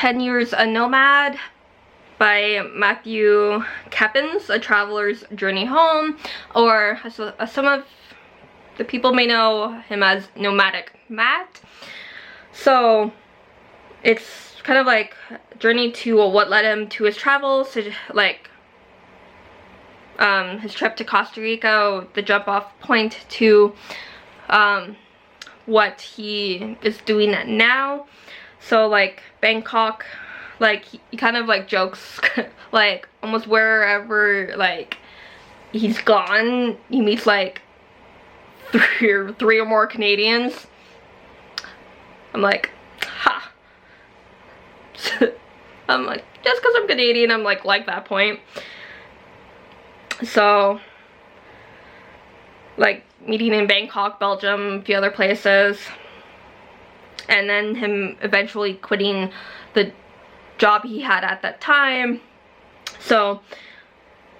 10 Years a Nomad by Matthew Keppins, A Traveler's Journey Home, or some of the people may know him as Nomadic Matt. So it's kind of like a journey to what led him to his travels, to like his trip to Costa Rica, the jump off point to what he is doing now. So like Bangkok, like he kind of like jokes like almost wherever like he's gone, he meets like three or more Canadians. I'm like, ha. I'm like, just because I'm Canadian, I'm like that point. So like meeting in Bangkok, Belgium, a few other places, and then him eventually quitting the job he had at that time. So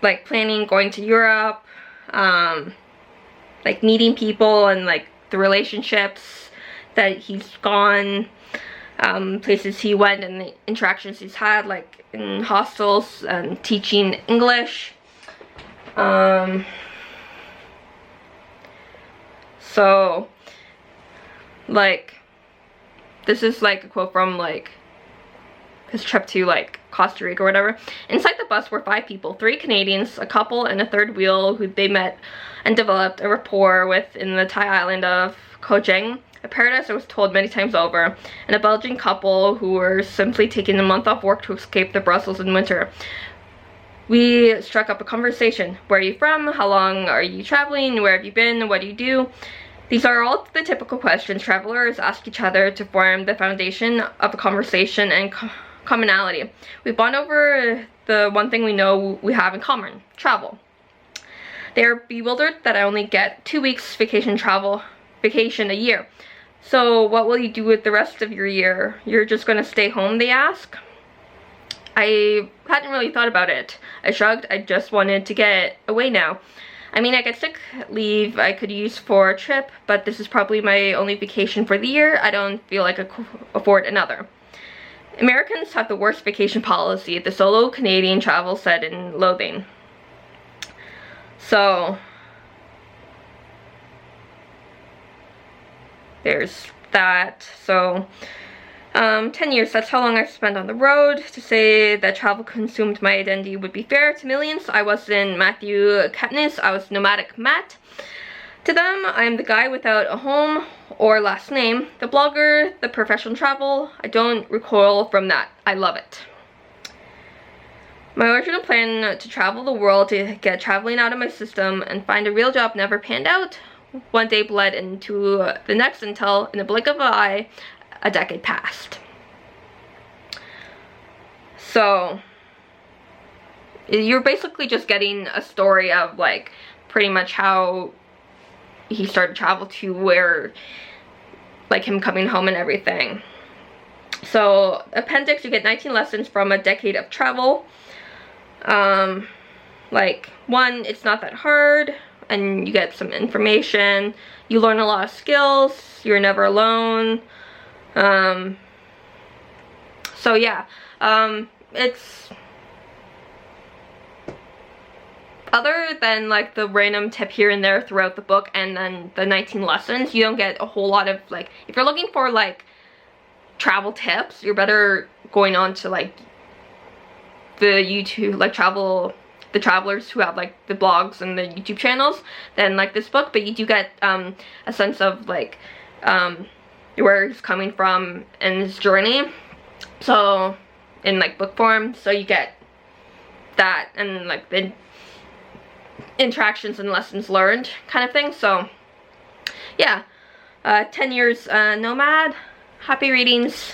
like planning going to Europe, like meeting people and like the relationships that he's gone, places he went and the interactions he's had, like in hostels and teaching English. So like this is like a quote from like his trip to like Costa Rica or whatever. Inside the bus were 5 people, 3 Canadians, a couple and a third wheel who they met and developed a rapport with in the Thai island of Koh Chang, a paradise I was told many times over, and a Belgian couple who were simply taking a month off work to escape the Brussels in winter. We struck up a conversation. Where are you from? How long are you traveling? Where have you been? What do you do? These are all the typical questions travelers ask each other to form the foundation of a conversation and commonality. We bond over the one thing we know we have in common: travel. They are bewildered that I only get 2 weeks vacation a year. So what will you do with the rest of your year? You're just gonna stay home, they ask. I hadn't really thought about it. I shrugged. I just wanted to get away now. I mean, I get sick leave I could use for a trip, but this is probably my only vacation for the year. I don't feel like I could afford another. Americans have the worst vacation policy, the solo Canadian travel said in loathing. So there's that. So 10 years, that's how long I've spent on the road. To say that travel consumed my identity would be fair to millions. I wasn't Matthew Keppins, I was Nomadic Matt. To them, I am the guy without a home or last name, the blogger, the professional travel. I don't recoil from that. I love it. My original plan to travel the world, to get traveling out of my system and find a real job never panned out. One day bled into the next until, in a blink of an eye, a decade passed. So you're basically just getting a story of like pretty much how he started travel to where, like him coming home and everything. So appendix, you get 19 lessons from a decade of travel. Like 1, it's not that hard, and you get some information. You learn a lot of skills. You're never alone. So yeah, it's, other than like the random tip here and there throughout the book and then the 19 lessons, you don't get a whole lot of like, if you're looking for like travel tips, you're better going on to like the YouTube, like the travelers who have like the blogs and the YouTube channels than like this book. But you do get a sense of like where he's coming from and his journey, so in like book form. So you get that and like the interactions and lessons learned kind of thing. So yeah, 10 Years Nomad. Happy readings.